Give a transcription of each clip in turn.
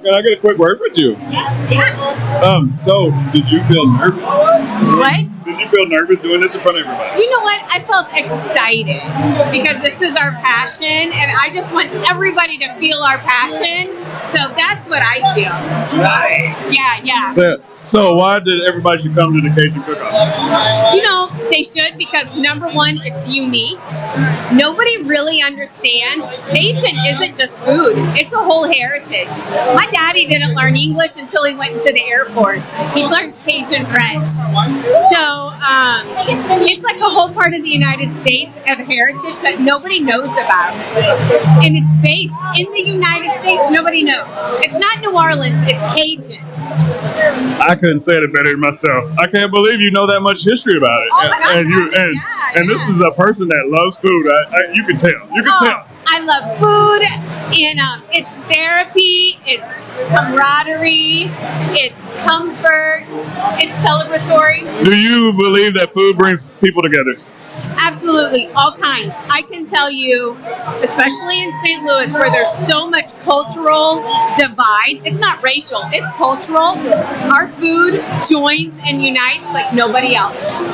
Can I get a quick word with you? Yes. So, did you feel nervous? What? Did you feel nervous doing this in front of everybody? You know what? I felt excited because this is our passion, and I just want everybody to feel our passion. So that's what I feel. Nice. Yeah. So why did everybody should come to the Cajun Cookoff? You know, they should because number one, it's unique. Nobody really understands Cajun isn't just food. It's a whole heritage. My daddy didn't learn English until he went into the Air Force. He learned Cajun French. So it's like a whole part of the United States of heritage that nobody knows about. And it's based in the United States. Nobody knows. It's not New Orleans. It's Cajun. I couldn't say it better myself. I can't believe you know that much history about it. Oh my God, and this is a person that loves food. You can tell. You can tell. I love food, and it's therapy, it's camaraderie, it's comfort, it's celebratory. Do you believe that food brings people together? Absolutely, all kinds. I can tell you, especially in St. Louis, where there's so much cultural divide. It's not racial, it's cultural. Our food joins and unites like nobody else.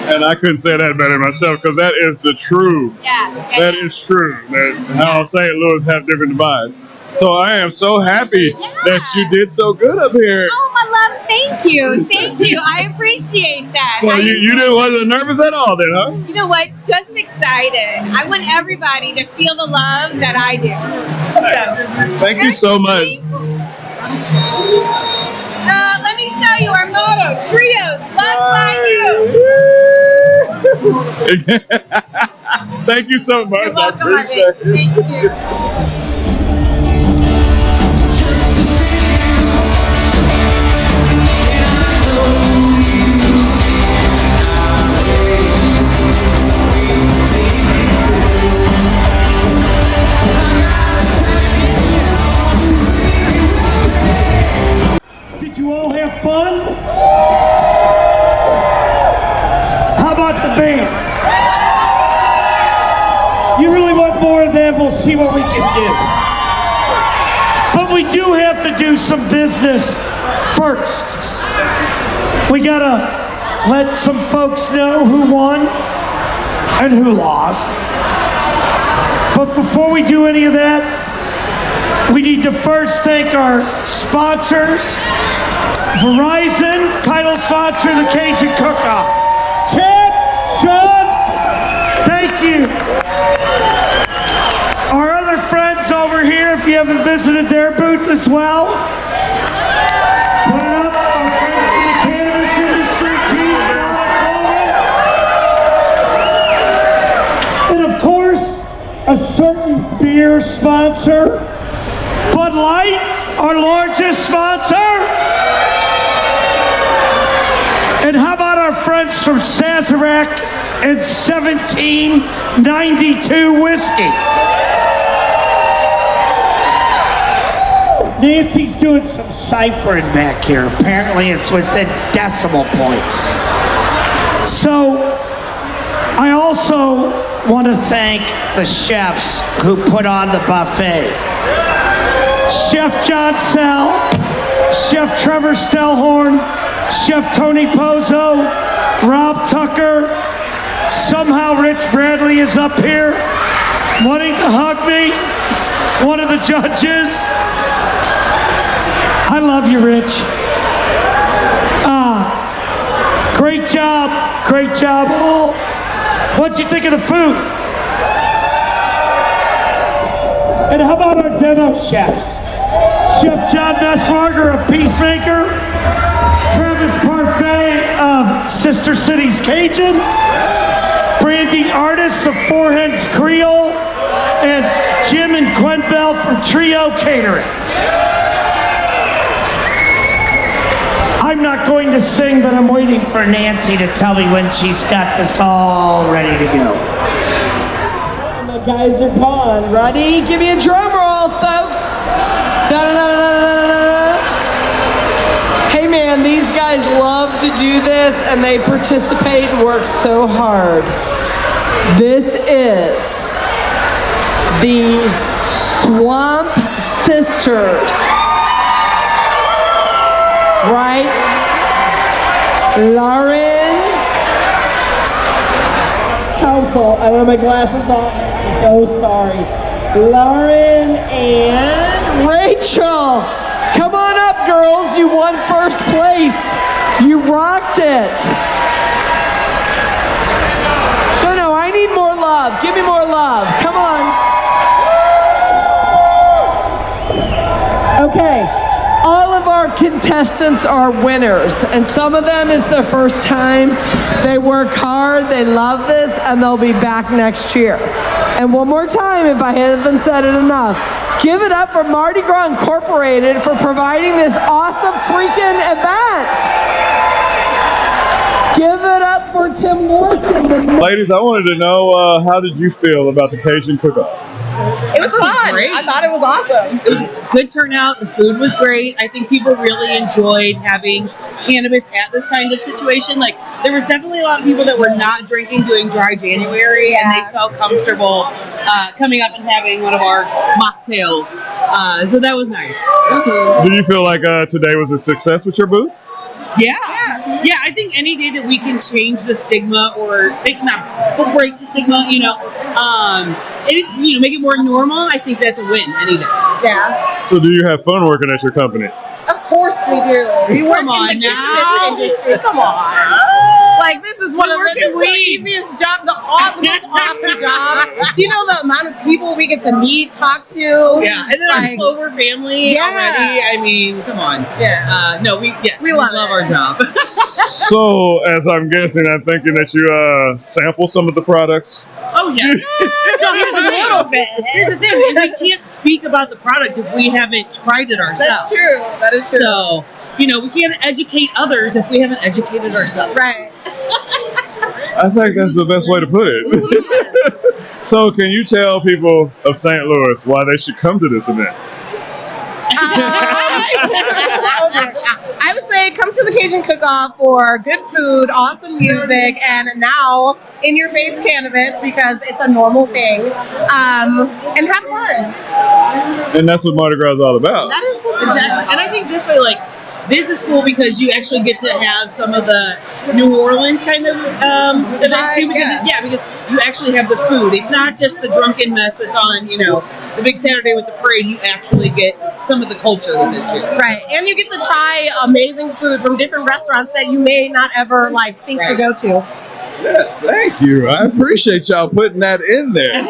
And I couldn't say that better myself, because that is the truth. That is true. That how St. Louis have different divides. So I am so happy that you did so good up here. Oh, my love, thank you. Thank you. I appreciate that. So you wasn't nervous at all then, huh? You know what? Just excited. I want everybody to feel the love that I do. So, thank you so much. Let me show you our motto, Trios, Love by You. Thank you so much. You're welcome, I appreciate it. Thank you. Did you all have fun? How about the band? You really want more of them? We'll see what we can do. But we do have to do some business first. We gotta let some folks know who won and who lost. But before we do any of that, we need to first thank our sponsors. Verizon, title sponsor, the Cajun Cookoff. Chad, Sean, thank you. Our other friends over here, if you haven't visited their booth as well. Put it up, our friends in the cannabis industry, and of course, a certain beer sponsor, Bud Light, our largest sponsor. And how about our friends from Sazerac and 1792 whiskey? Nancy's doing some ciphering back here. Apparently it's within decimal points. So I also want to thank the chefs who put on the buffet. Chef John Sell, Chef Trevor Stellhorn, Chef Tony Pozo, Rob Tucker. Somehow Rich Bradley is up here wanting to hug me, one of the judges. I love you, Rich. Great job all. What'd you think of the food? And how about our demo chefs? Chef John Messlarger of Peacemaker, Travis Parfait of Sister Cities Cajun, Brandy Artis of Four Hens Creole, and Jim and Gwen Bell from Trio Catering. I'm not going to sing, but I'm waiting for Nancy to tell me when she's got this all ready to go. The guys are gone. Ready? Give me a drum roll, folks. Da-da-da-da-da-da. Hey man, these guys love to do this and they participate and work so hard. This is the Swamp Sisters. right? Lauren. Council, I don't have my glasses on. So sorry. Lauren and Rachel. Come on up, girls. You won first place. You rocked it. No, I need more love. Give me more love. Come on. Okay. All of our contestants are winners, and some of them it's their first time. They work hard, they love this, and they'll be back next year. And one more time, if I haven't said it enough, give it up for Mardi Gras Incorporated for providing this awesome freaking event. Give it up for Tim Morrison. Ladies, I wanted to know, how did you feel about the Cajun Cookoff? It was fun. I thought it was awesome. It was a good turnout. The food was great. I think people really enjoyed having cannabis at this kind of situation. Like, there was definitely a lot of people that were not drinking doing dry January, and they felt comfortable coming up and having one of our mocktails. So that was nice. Do you feel like today was a success with your booth? Yeah, I think any day that we can change the stigma or break the stigma, make it more normal, I think that's a win any day. Yeah. So do you have fun working at your company? Of course we do. We work in the cannabis industry. Come on. Like, this is the easiest job, the most awesome job. Do you know the amount of people we get to meet, talk to? Yeah, and then our Clover family already. I mean, come on. Yeah. We love our job. So, as I'm guessing, I'm thinking that you sample some of the products. Oh, yeah. So here's the thing. A little bit. Here's the thing. We can't speak about the product if we haven't tried it ourselves. That's true. That is true. So, we can't educate others if we haven't educated ourselves. Right. I think that's the best way to put it. So, can you tell people of St. Louis why they should come to this event? I would say come to the Cajun Cookoff for good food, awesome music, and now in-your-face cannabis because it's a normal thing. And have fun. And that's what Mardi Gras is all about. That is what's exactly. And I think this way, this is cool because you actually get to have some of the New Orleans kind of event too. Because you actually have the food. It's not just the drunken mess that's on, the big Saturday with the parade. You actually get some of the culture with it too. Right, and you get to try amazing food from different restaurants that you may not ever think to go to. Yes, thank you. I appreciate y'all putting that in there.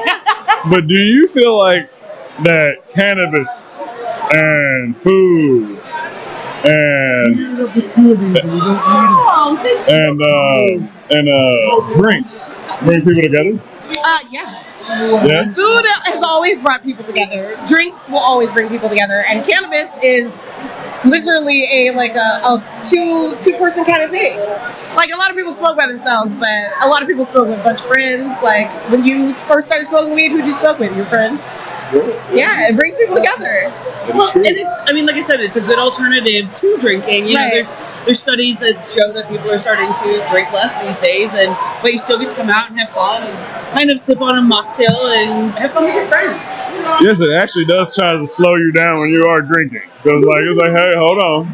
But do you feel like that cannabis and food and drinks bring people together? Yeah. Food has always brought people together. Drinks will always bring people together, and cannabis is literally a two-person kind of thing. Like, a lot of people smoke by themselves, but a lot of people smoke with a bunch of friends. Like, when you first started smoking weed, who'd you smoke with? Your friends? Yeah, it brings people together. Well, and like I said, it's a good alternative to drinking. There's studies that show that people are starting to drink less these days, but you still get to come out and have fun and kind of sip on a mocktail and have fun with your friends. Yes, it actually does try to slow you down when you are drinking. Because it's like, hey, hold on.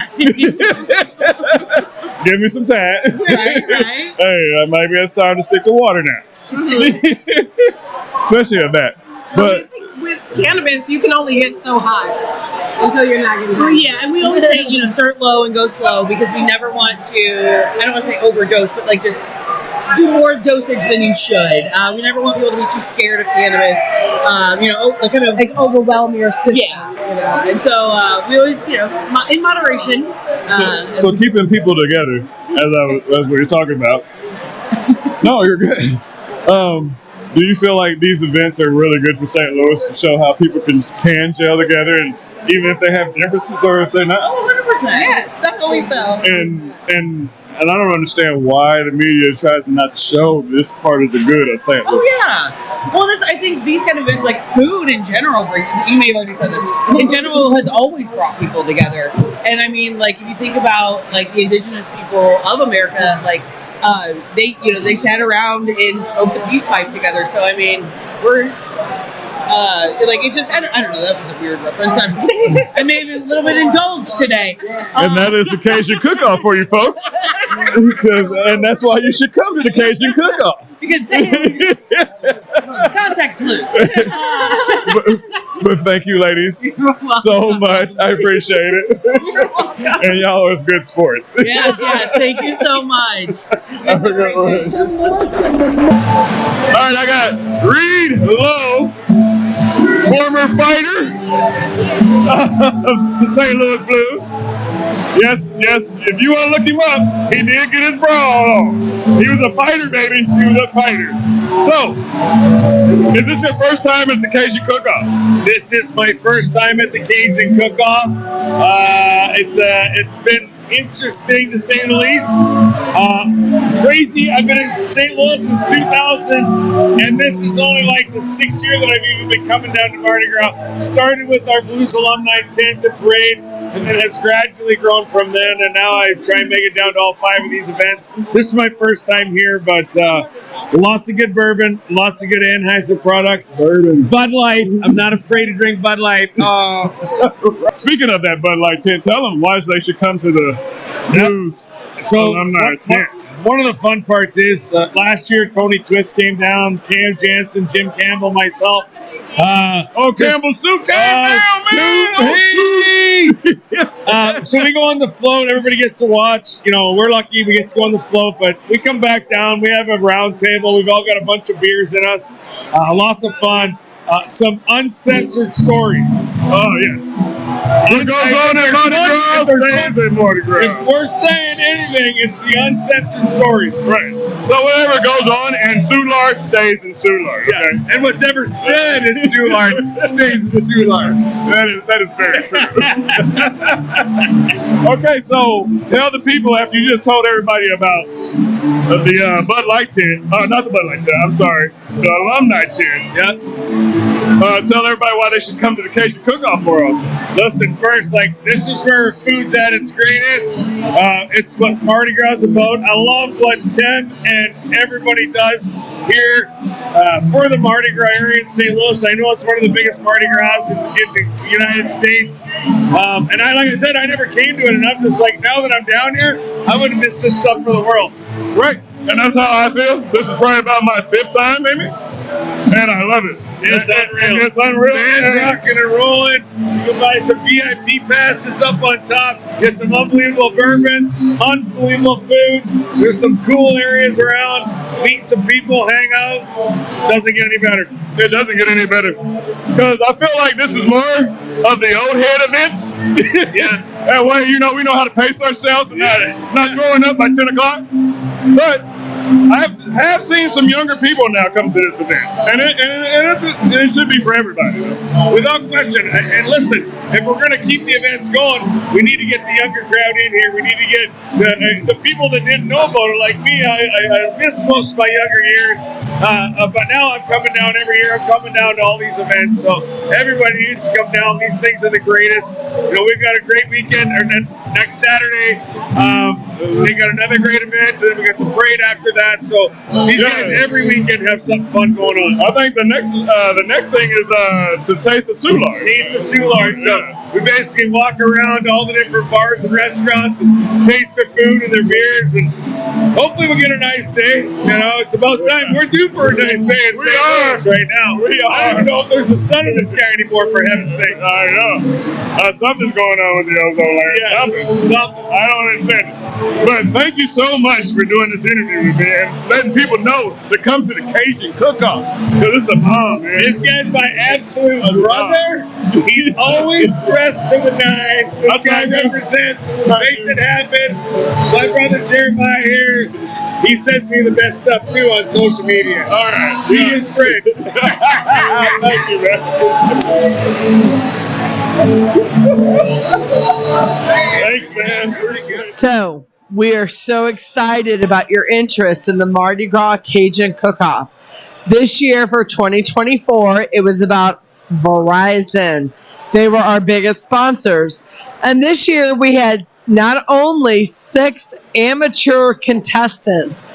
Give me some time. Right. Hey, maybe it's time to stick to water now. Especially at that. But with cannabis, you can only get so high until you're not getting high. Well, yeah, and we always say, start low and go slow because we never want to, I don't want to say overdose, but just do more dosage than you should. We never want people to be too scared of cannabis, kind of overwhelm your system. Yeah, and so we always, in moderation. So keeping people together, as we were talking about. No, you're good. Do you feel like these events are really good for St. Louis to show how people can gel together, and even if they have differences or if they're not? Oh, 100%. Yes, definitely so. And I don't understand why the media tries to not show this part of the good of St. Louis. Oh, yeah. Well, I think these kind of events, like food in general, you may have already said this, in general has always brought people together. And if you think about the indigenous people of America, they sat around and smoked the peace pipe together. So we're like it just, I don't know, that was a weird reference. I may have been a little bit indulged today. And that is the Cajun Cookoff for you folks. And that's why you should come to the Cajun Cookoff. Because context clue. But thank you, ladies, so much. I appreciate it. And y'all are good sports. Yeah, thank you so much. Have a good one. All right, I got Reed Lowe, former fighter of the St. Louis Blues. Yes, if you want to look him up, he did get his bra on. He was a fighter, baby. He was a fighter. So, is this your first time at the Cajun Cookoff? This is my first time at the Cajun Cookoff. It's been interesting to say the least. Crazy. I've been in St. Louis since 2000, and this is only like the 6th year that I've even been coming down to Mardi Gras. Started with our Blues alumni tent and parade, and then has gradually grown from then, and now I try and make it down to all 5 of these events. This is my first time here, but lots of good bourbon, lots of good Anheuser products. Bud Light. I'm not afraid to drink Bud Light. Speaking of that Bud Light tent, tell them why they should come to the Blues alumni tent. One of the fun parts is last year Tony Twist came down, Cam Jansen, Jim Campbell, myself. Campbell Soup came down, so we go on the float. Everybody gets to watch. You know, we're lucky we get to go on the float, but we come back down. We have a round table. We've all got a bunch of beers in us. Lots of fun. Some uncensored stories. Oh, yes. What goes on in Mardi Gras stays in Mardi Gras. If we're saying anything, it's the uncensored stories. Right. So whatever goes on in Soulard stays in Soulard. Yeah. Okay? And whatever said in Soulard stays in Soulard. That is very true. Okay, so tell the people after you just told everybody about the Bud Light tent. Not the Bud Light tent, I'm sorry. The alumni tent. Yeah. Tell everybody why they should come to the Cajun Cookoff world. Listen, first, this is where food's at its greatest. It's what Mardi Gras is about. I love what Tim and everybody does here for the Mardi Gras area in St. Louis. I know it's one of the biggest Mardi Gras in the United States. And like I said, I never came to it, and I'm just like, now that I'm down here, I wouldn't miss this stuff for the world. Right. And that's how I feel. This is probably about my 5th time, maybe. And I love it. It's unreal. It's unreal. Bands rocking and rolling. You can buy some VIP passes up on top. Get some unbelievable bourbons, unbelievable foods. There's some cool areas around. Meet some people, hang out. Doesn't get any better. It doesn't get any better. Because I feel like this is more of the old head events. Yeah. That way, we know how to pace ourselves and not growing up by 10 o'clock. But I have seen some younger people now come to this event, and it should be for everybody. Without question. And listen, if we're going to keep the events going, we need to get the younger crowd in here. We need to get the people that didn't know about it, like me. I missed most of my younger years, but now I'm coming down every year. I'm coming down to all these events, so everybody needs to come down. These things are the greatest. We've got a great weekend, or next Saturday. We got another great event, and then we got the parade after that. So these guys every weekend have something fun going on. I think the next thing is to taste the Soulard. Taste the Soulard. So we basically walk around all the different bars and restaurants and taste their food and their beers, and hopefully we'll get a nice day. It's about time. We're due for a nice day in St. Louis right now. We are. I don't even know if there's a sun in the sky anymore, for heaven's sake. I know. Something's going on with the ozone layer. Yeah, something. I don't understand it. But thank you so much for doing this interview with me and letting people know to come to the Cajun Cookoff. Because it's the bomb, man. This guy's my absolute brother. He's always dressed to the nines. This guy represents, makes it happen. My brother Jeremiah here, he sends me the best stuff too on social media. All right. Be his friend. Thank you, man. Thanks, man. So, we are so excited about your interest in the Mardi Gras Cajun Cookoff. This year for 2024, it was about Verizon. They were our biggest sponsors. And this year we had not only 6 amateur contestants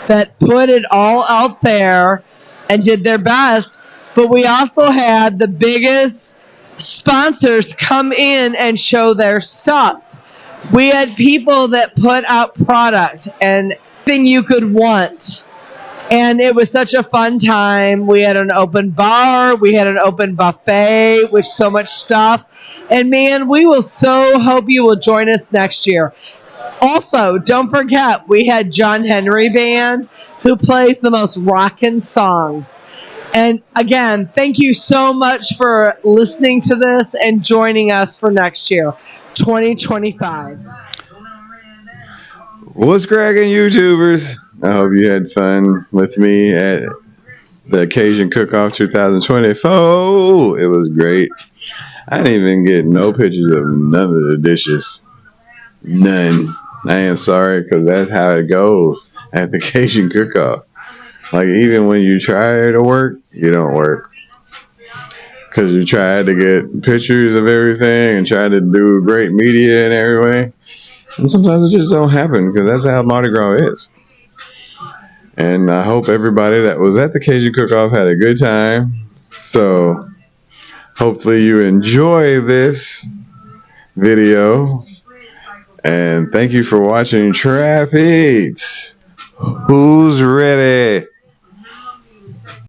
that put it all out there and did their best, but we also had the biggest sponsors come in and show their stuff. We had people that put out product and everything you could want. And it was such a fun time. We had an open bar. We had an open buffet with so much stuff. And man, we will so hope you will join us next year. Also, don't forget, we had John Henry Band who plays the most rockin' songs. And again, thank you so much for listening to this and joining us for next year, 2025. What's cracking, YouTubers? I hope you had fun with me at the Cajun Cookoff 2024. It was great. I didn't even get no pictures of none of the dishes. None. I am sorry, because that's how it goes at the Cajun Cookoff. Like, even when you try to work, you don't work. Because you try to get pictures of everything and try to do great media and everything. And sometimes it just don't happen, because that's how Mardi Gras is. And I hope everybody that was at the Cajun Cookoff had a good time. So hopefully you enjoy this video. And thank you for watching Trap Eats. Who's ready?